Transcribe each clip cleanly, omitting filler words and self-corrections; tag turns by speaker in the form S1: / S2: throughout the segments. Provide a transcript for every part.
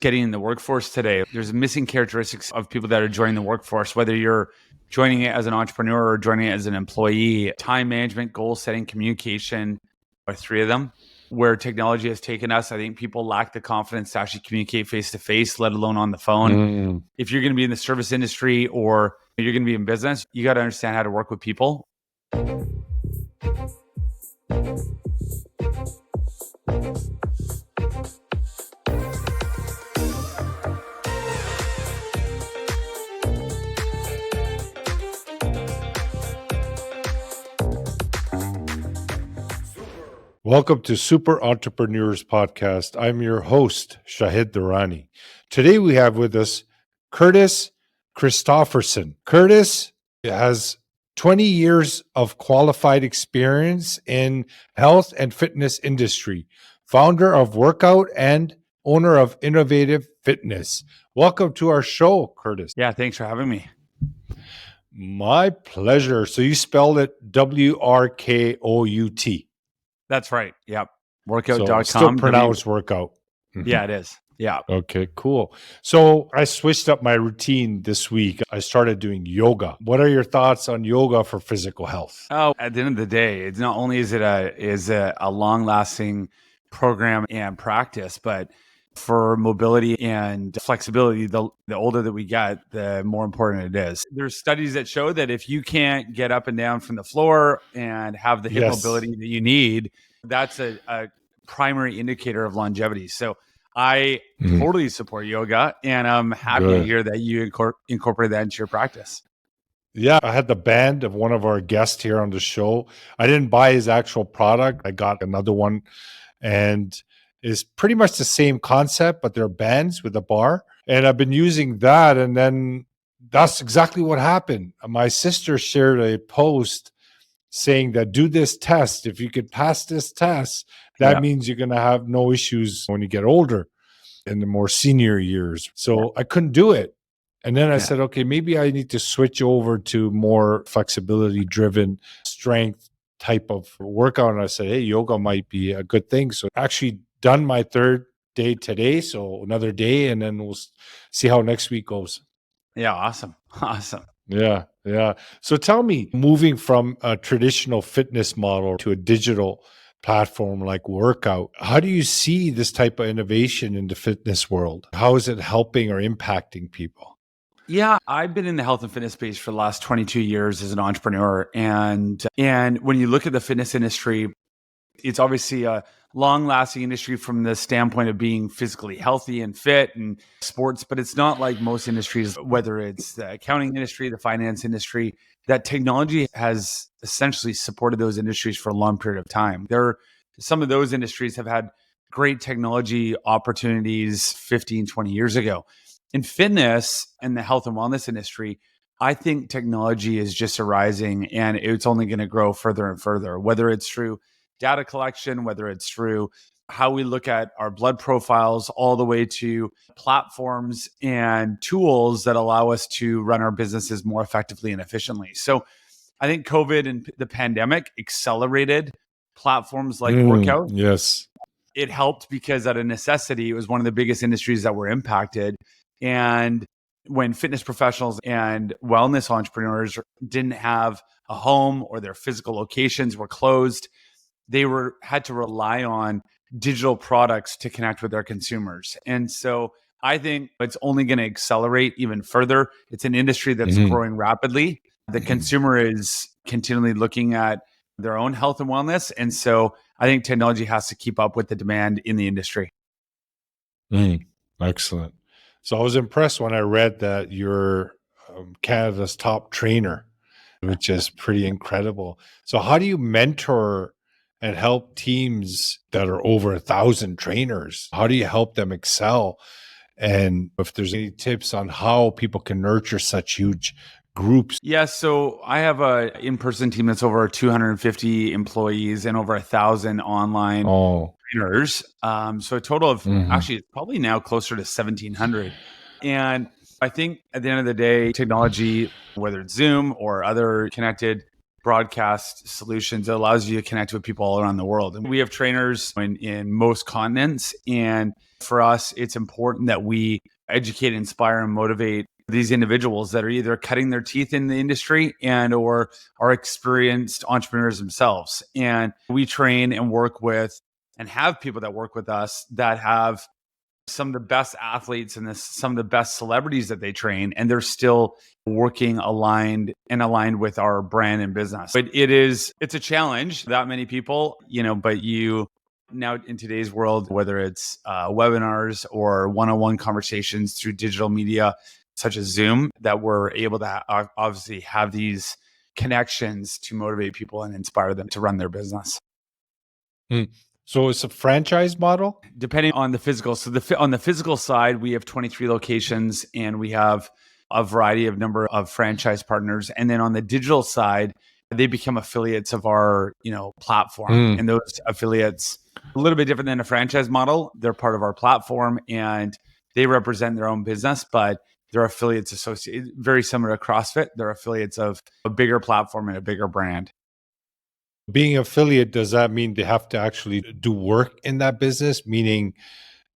S1: getting in the workforce today. There's missing characteristics of people that are joining the workforce, whether you're joining it as an entrepreneur or joining it as an employee. Time management, goal setting, communication are three of them. Where technology has taken us, I think people lack the confidence to actually communicate face to face, let alone on the phone. If you're going to be in the service industry or you're going to be in business, you got to understand how to work with people.
S2: Welcome to Super Entrepreneurs Podcast. I'm your host, Shahid Durrani. Today we have with us Curtis Christopherson. Curtis has 20 years of qualified experience in health and fitness industry, founder of WRKOUT and owner of Innovative Fitness. Welcome to our show, Curtis.
S1: Yeah, thanks for having me.
S2: My pleasure. So you spelled it WRKOUT.
S1: That's right. Yep. WRKOUT.com.
S2: So still pronounced workout.
S1: Yeah, it is. Yeah.
S2: Okay, cool. So I switched up my routine this week. I started doing yoga. What are your thoughts on yoga for physical health?
S1: Oh, at the end of the day, it's not only is it a long-lasting program and practice, but for mobility and flexibility, the older that we get, the more important it is. There's studies that show that if you can't get up and down from the floor and have the hip mobility that you need, that's a primary indicator of longevity. So I totally support yoga, and I'm happy to hear that you incorporate that into your practice.
S2: Yeah, I had the band of one of our guests here on the show. I didn't buy his actual product. I got another one, and it's pretty much the same concept, but they're bands with a bar. And I've been using that, and then that's exactly what happened. My sister shared a post saying that do this test. If you could pass this test, that means you're going to have no issues when you get older in the more senior years. So I couldn't do it. And then I said, okay, maybe I need to switch over to more flexibility driven strength type of workout. And I said, hey, yoga might be a good thing. So actually done my third day today. So another day, and then we'll see how next week goes.
S1: Yeah. Awesome.
S2: Yeah. So tell me, moving from a traditional fitness model to a digital platform like WRKOUT, how do you see this type of innovation in the fitness world? How is it helping or impacting people?
S1: Yeah, I've been in the health and fitness space for the last 22 years as an entrepreneur. And when you look at the fitness industry, it's obviously a long-lasting industry from the standpoint of being physically healthy and fit and sports, but it's not like most industries, whether it's the accounting industry, the finance industry, that technology has essentially supported those industries for a long period of time. Some of those industries have had great technology opportunities 15, 20 years ago. In fitness and the health and wellness industry, I think technology is just arising, and it's only going to grow further and further, whether it's through data collection, whether it's through how we look at our blood profiles, all the way to platforms and tools that allow us to run our businesses more effectively and efficiently. So I think COVID and the pandemic accelerated platforms like WRKOUT.
S2: Yes.
S1: It helped because out of necessity, it was one of the biggest industries that were impacted. And when fitness professionals and wellness entrepreneurs didn't have a home or their physical locations were closed, they had to rely on digital products to connect with their consumers. And so I think it's only going to accelerate even further. It's an industry that's growing rapidly. The consumer is continually looking at their own health and wellness. And so I think technology has to keep up with the demand in the industry.
S2: Excellent. So I was impressed when I read that you're Canada's top trainer, which is pretty incredible. So how do you mentor and help teams that are over 1,000 trainers? How do you help them excel? And if there's any tips on how people can nurture such huge groups?
S1: Yeah, so I have a in-person team that's over 250 employees and over 1,000 online trainers. So a total of actually it's probably now closer to 1,700. And I think at the end of the day, technology, whether it's Zoom or other connected broadcast solutions that allows you to connect with people all around the world. And we have trainers in most continents. And for us, it's important that we educate, inspire, and motivate these individuals that are either cutting their teeth in the industry and or are experienced entrepreneurs themselves. And we train and work with and have people that work with us that have some of the best athletes and some of the best celebrities that they train, and they're still working aligned with our brand and business. But it's a challenge, that many people, but you now in today's world, whether it's webinars or one-on-one conversations through digital media such as Zoom, that we're able to obviously have these connections to motivate people and inspire them to run their business.
S2: So it's a franchise model?
S1: Depending on the physical. So on the physical side, we have 23 locations and we have a variety of number of franchise partners. And then on the digital side, they become affiliates of our, platform. And those affiliates, a little bit different than a franchise model. They're part of our platform and they represent their own business, but they're affiliates associated, very similar to CrossFit. They're affiliates of a bigger platform and a bigger brand.
S2: Being affiliate, does that mean they have to actually do work in that business? Meaning,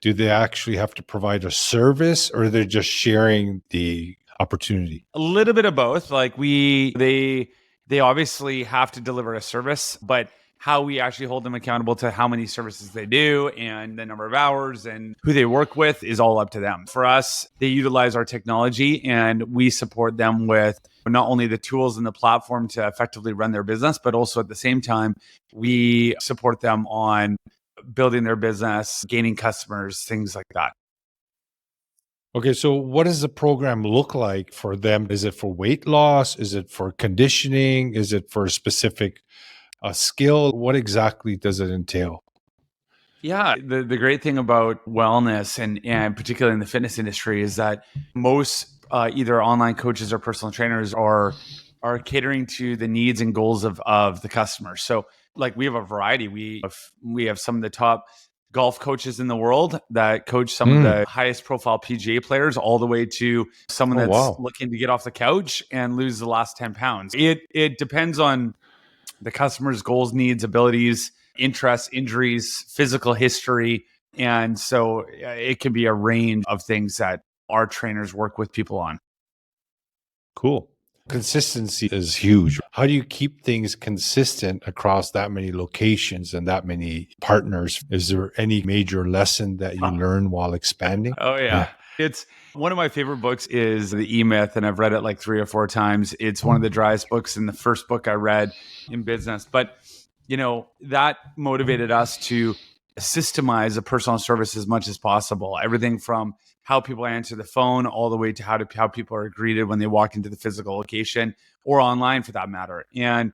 S2: do they actually have to provide a service, or they're just sharing the opportunity?
S1: A little bit of both. Like they obviously have to deliver a service, but how we actually hold them accountable to how many services they do and the number of hours and who they work with is all up to them. For us, they utilize our technology and we support them with not only the tools and the platform to effectively run their business, but also at the same time, we support them on building their business, gaining customers, things like that.
S2: Okay, so what does the program look like for them? Is it for weight loss? Is it for conditioning? Is it for a specific skill? What exactly does it entail?
S1: Yeah, the great thing about wellness and particularly in the fitness industry is that most either online coaches or personal trainers are catering to the needs and goals of the customer. So like we have a variety. We have some of the top golf coaches in the world that coach some of the highest profile PGA players, all the way to someone that's looking to get off the couch and lose the last 10 pounds. It depends on the customer's goals, needs, abilities, interests, injuries, physical history. And so it can be a range of things that our trainers work with people on.
S2: Cool. Consistency is huge. How do you keep things consistent across that many locations and that many partners? Is there any major lesson that you learn while expanding?
S1: Oh, yeah. It's one of my favorite books is The E-Myth, and I've read it like 3 or 4 times. It's one of the driest books and the first book I read in business. But, that motivated us to systemize a personal service as much as possible. Everything from how people answer the phone all the way to how people are greeted when they walk into the physical location or online for that matter. And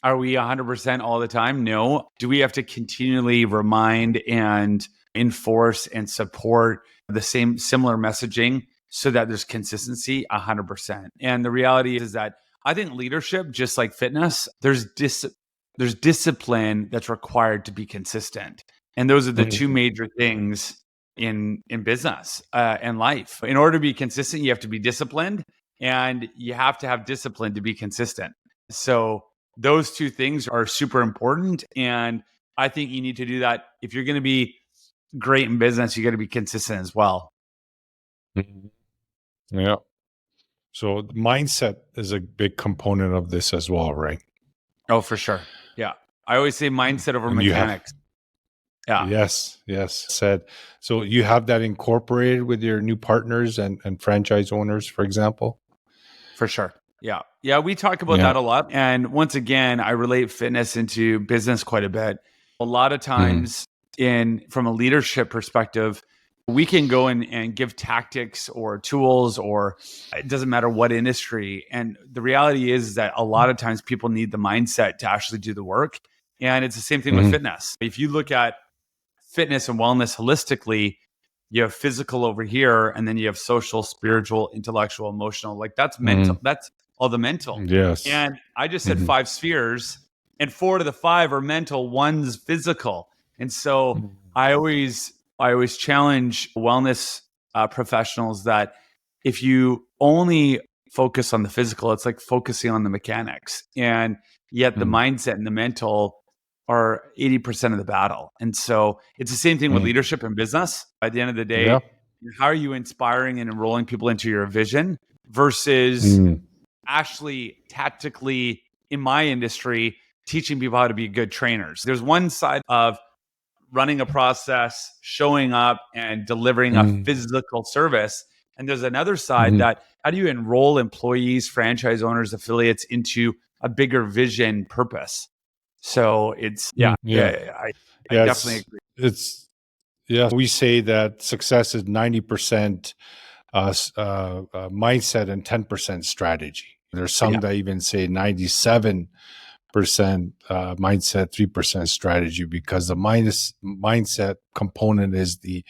S1: are we 100% all the time? No. Do we have to continually remind and enforce and support the similar messaging so that there's consistency? 100%. And the reality is that I think leadership, just like fitness, there's discipline that's required to be consistent. And those are the two major things in business and life. In order to be consistent, you have to be disciplined, and you have to have discipline to be consistent. So those two things are super important. And I think you need to do that. If you're going to be great in business, you got to be consistent as well.
S2: Yeah. So mindset is a big component of this as well, right?
S1: Oh, for sure. Yeah. I always say mindset over mechanics. Yeah.
S2: Yes. Said. So you have that incorporated with your new partners and franchise owners, for example?
S1: For sure. Yeah. Yeah. We talk about that a lot. And once again, I relate fitness into business quite a bit. A lot of times from a leadership perspective, we can go and give tactics or tools, or it doesn't matter what industry. And the reality is that a lot of times people need the mindset to actually do the work. And it's the same thing with fitness. If you look at fitness and wellness holistically, you have physical over here, and then you have social, spiritual, intellectual, emotional. Like that's mental. That's all the mental.
S2: Yes.
S1: And I just said 5 spheres, and 4 to the 5 are mental, 1's physical. And so I always challenge wellness professionals that if you only focus on the physical. It's like focusing on the mechanics. And yet the mindset and the mental are 80% of the battle. And so it's the same thing with leadership and business. At the end of the day, how are you inspiring and enrolling people into your vision versus actually tactically, in my industry, teaching people how to be good trainers? There's one side of running a process, showing up and delivering a physical service. And there's another side that how do you enroll employees, franchise owners, affiliates into a bigger vision purpose? So it's, I definitely agree.
S2: We say that success is 90% mindset and 10% strategy. There's some that even say 97% mindset, 3% strategy, because the mindset component is the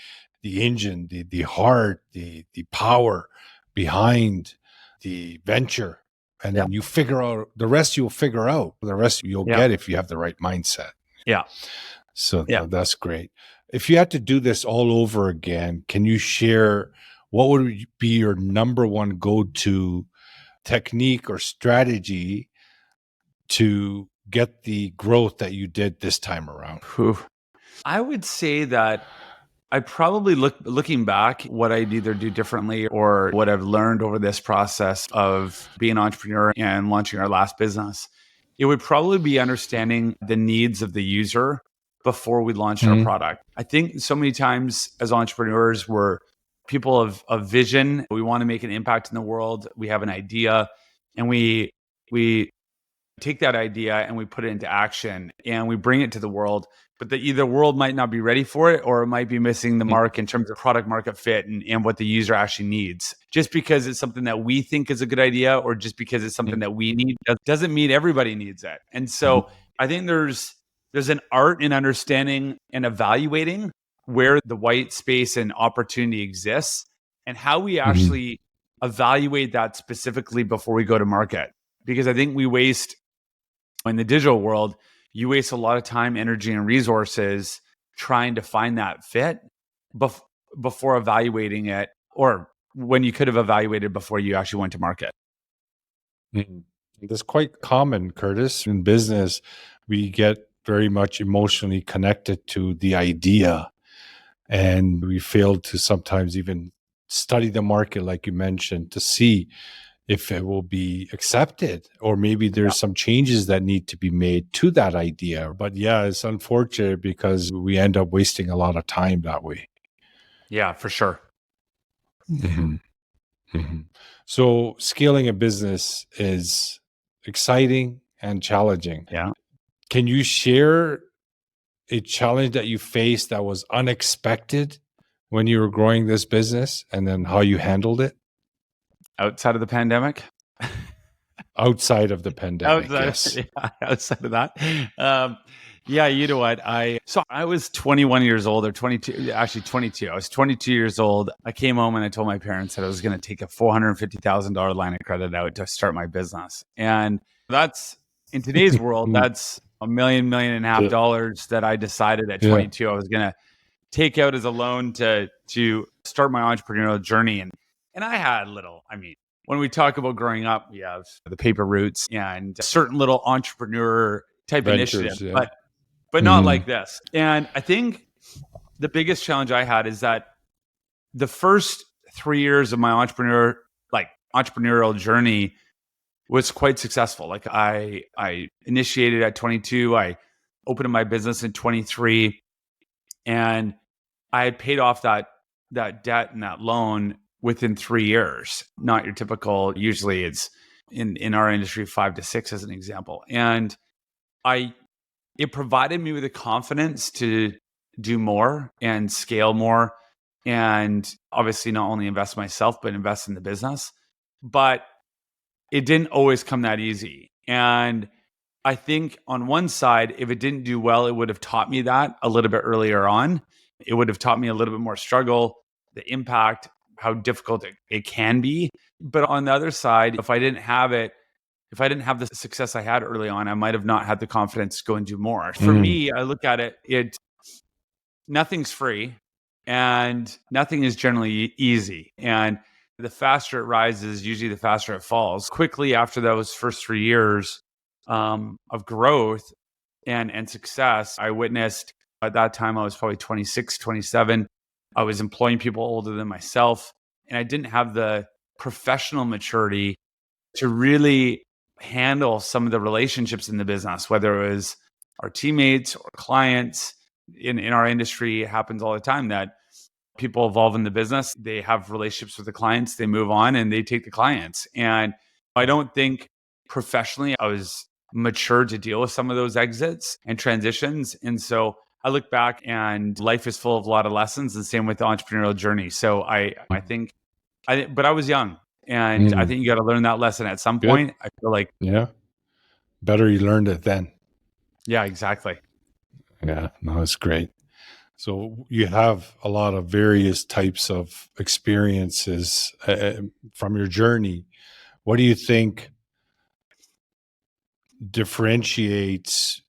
S2: engine, the heart, the power behind the venture. And then you figure out the rest. You'll figure out the rest. You'll get if you have the right mindset. So that's great. If you had to do this all over again, can you share what would be your number one go-to technique or strategy to get the growth that you did this time around?
S1: I would say that I probably looking back, what I'd either do differently or what I've learned over this process of being an entrepreneur and launching our last business, it would probably be understanding the needs of the user before we launched our product. I think so many times as entrepreneurs, we're people of vision. We want to make an impact in the world. We have an idea and we take that idea and we put it into action and we bring it to the world, but the world might not be ready for it, or it might be missing the mark in terms of product market fit and what the user actually needs. Just because it's something that we think is a good idea, or just because it's something that we need, doesn't mean everybody needs it. And so I think there's an art in understanding and evaluating where the white space and opportunity exists and how we actually evaluate that specifically before we go to market. Because I think we waste, in the digital world, you waste a lot of time, energy, and resources trying to find that fit before evaluating it, or when you could have evaluated before you actually went to market.
S2: That's quite common, Curtis. In business, we get very much emotionally connected to the idea, and we fail to sometimes even study the market, like you mentioned, to see if it will be accepted, or maybe there's some changes that need to be made to that idea. But it's unfortunate because we end up wasting a lot of time that way.
S1: Yeah, for sure.
S2: So scaling a business is exciting and challenging. Can you share a challenge that you faced that was unexpected when you were growing this business, and then how you handled it?
S1: Outside of the pandemic?
S2: Outside of the pandemic,
S1: outside of that. You know what? I was 21 years old, or 22, actually 22. I was 22 years old. I came home and I told my parents that I was going to take a $450,000 line of credit out to start my business. And that's, in today's world, that's $1 million and a half dollars that I decided at 22 I was going to take out as a loan to start my entrepreneurial journey. And I had when we talk about growing up, we have the paper routes and certain little entrepreneur type initiatives, but not like this. And I think the biggest challenge I had is that the first 3 years of my entrepreneurial journey was quite successful. Like I initiated at 22, I opened my business in 23, and I had paid off that debt and that loan within 3 years. Not your typical, usually it's in our industry 5 to 6 as an example. And it provided me with the confidence to do more and scale more, and obviously not only invest in myself, but invest in the business. But it didn't always come that easy. And I think on one side, if it didn't do well, it would have taught me that a little bit earlier on. It would have taught me a little bit more struggle, the impact, how difficult it can be. But on the other side, if I didn't have the success I had early on, I might have not had the confidence to go and do more. For me, I look at it, nothing's free and nothing is generally easy. And the faster it rises, usually the faster it falls. Quickly after those first 3 years of growth and success, I witnessed at that time, I was probably 26, 27. I was employing people older than myself, and I didn't have the professional maturity to really handle some of the relationships in the business, whether it was our teammates or clients. In our industry, it happens all the time that people evolve in the business. They have relationships with the clients, they move on, and they take the clients. And I don't think professionally I was mature to deal with some of those exits and transitions. And so I look back and life is full of a lot of lessons, and same with the entrepreneurial journey. So but I was young, and I think you got to learn that lesson at some
S2: Good.
S1: point. I feel like,
S2: Yeah. Better you learned it then.
S1: yeah, exactly.
S2: Yeah. No, that's great. So you have a lot of various types of experiences from your journey. What do you think differentiates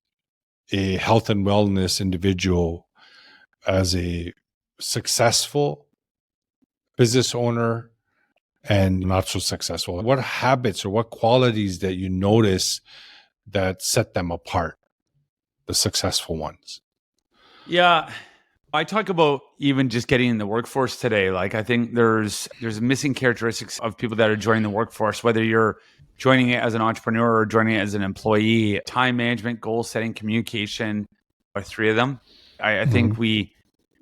S2: a health and wellness individual as a successful business owner and not so successful? What habits or what qualities that you notice that set them apart, the successful ones?
S1: Yeah. I talk about even just getting in the workforce today. Like, I think there's missing characteristics of people that are joining the workforce, whether you're joining it as an entrepreneur or joining it as an employee. Time management, goal setting, communication are three of them. I think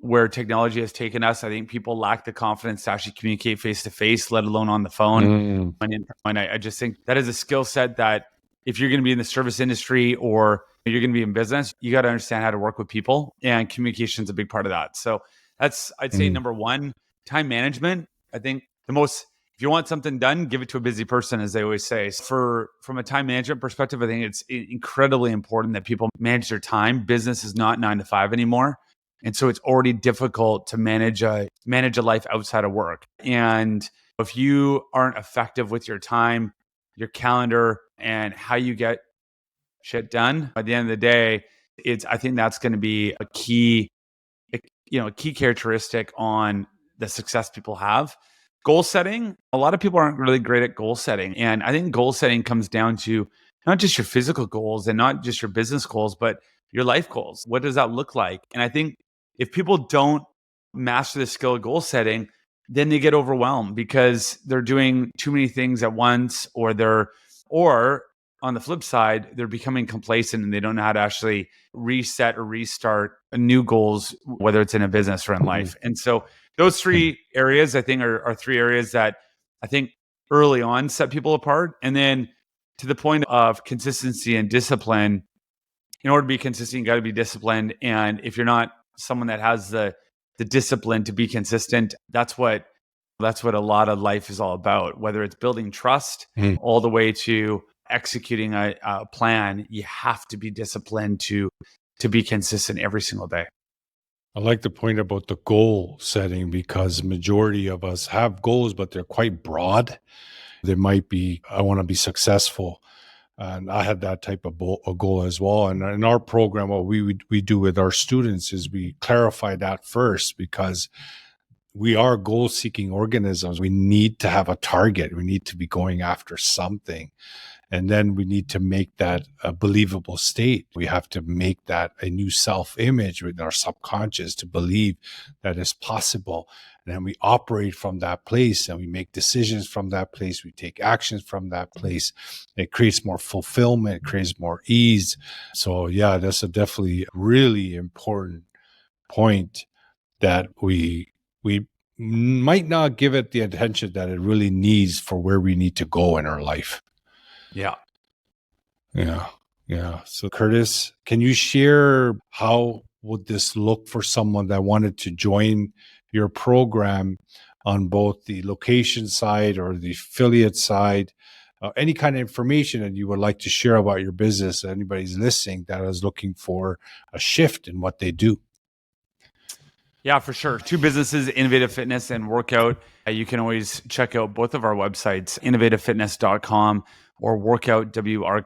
S1: where technology has taken us, I think people lack the confidence to actually communicate face to face, let alone on the phone. And I just think that is a skill set that if you're going to be in the service industry or you're going to be in business, you got to understand how to work with people, and communication is a big part of that. So that's, I'd say, number one. Time management. I think if you want something done, give it to a busy person, as they always say. From a time management perspective, I think it's incredibly important that people manage their time. Business is not 9 to 5 anymore. And so it's already difficult to manage a life outside of work. And if you aren't effective with your time, your calendar, and how you get shit done, by the end of the day, I think that's going to be a key characteristic on the success people have. Goal setting. A lot of people aren't really great at goal setting. And I think goal setting comes down to not just your physical goals and not just your business goals, but your life goals. What does that look like? And I think if people don't master the skill of goal setting, then they get overwhelmed because they're doing too many things at once, or on the flip side, they're becoming complacent and they don't know how to actually reset or restart new goals, whether it's in a business or in life. And so those three areas, I think, are three areas that I think early on set people apart. And then to the point of consistency and discipline, in order to be consistent, you got to be disciplined. And if you're not someone that has the discipline to be consistent, that's what a lot of life is all about. Whether it's building trust all the way to executing a plan, you have to be disciplined to be consistent every single day.
S2: I like the point about the goal setting, because majority of us have goals, but they're quite broad. They might be, I want to be successful. And I had that type of a goal as well. And in our program, what we do with our students is we clarify that first, because we are goal-seeking organisms. We need to have a target. We need to be going after something. And then we need to make that a believable state. We have to make that a new self-image with our subconscious to believe that it's possible. And then we operate from that place, and we make decisions from that place. We take actions from that place. It creates more fulfillment, it creates more ease. So yeah, that's a definitely really important point that we might not give it the attention that it really needs for where we need to go in our life.
S1: Yeah.
S2: So Curtis, can you share how would this look for someone that wanted to join your program on both the location side or the affiliate side? Any kind of information that you would like to share about your business, anybody's listening that is looking for a shift in what they do?
S1: Yeah, for sure. Two businesses, Innovative Fitness and Workout. You can always check out both of our websites, innovativefitness.com or workout, WRKOUT.com.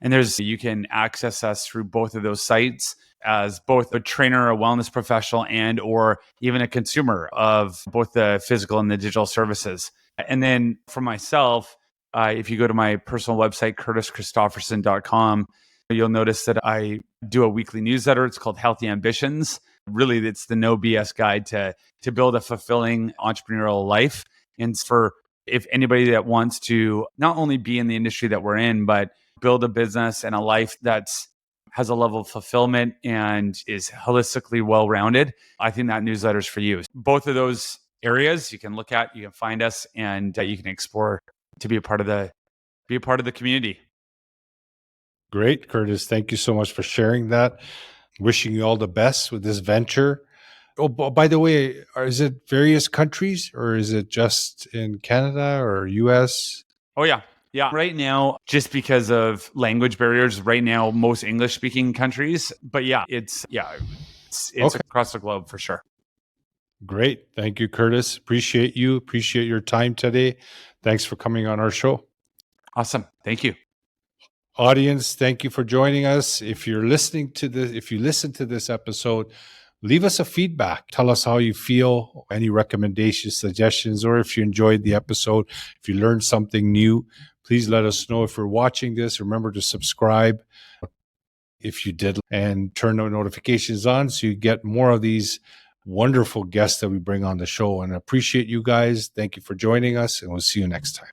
S1: And you can access us through both of those sites. as both a trainer, a wellness professional, and or even a consumer of both the physical and the digital services. And then for myself, if you go to my personal website, curtischristopherson.com, you'll notice that I do a weekly newsletter. It's called Healthy Ambitions. Really, it's the no BS guide to build a fulfilling entrepreneurial life. And for if anybody that wants to not only be in the industry that we're in, but build a business and a life that's has a level of fulfillment and is holistically well-rounded, I think that newsletter is for you. Both of those areas you can look at, you can find us, and you can explore to be a part of the community.
S2: Great, Curtis. Thank you so much for sharing that. Wishing you all the best with this venture. Oh, by the way, is it various countries or is it just in Canada or US?
S1: Oh, yeah. Yeah. Right now, just because of language barriers, right now, most English speaking countries. But it's okay. Across the globe for sure.
S2: Great. Thank you, Curtis. Appreciate you. Appreciate your time today. Thanks for coming on our show.
S1: Awesome. Thank you.
S2: Audience, thank you for joining us. If you listen to this episode, leave us a feedback. Tell us how you feel, any recommendations, suggestions, or if you enjoyed the episode, if you learned something new, please let us know. If you're watching this, remember to subscribe if you did and turn the notifications on so you get more of these wonderful guests that we bring on the show. And I appreciate you guys. Thank you for joining us, and we'll see you next time.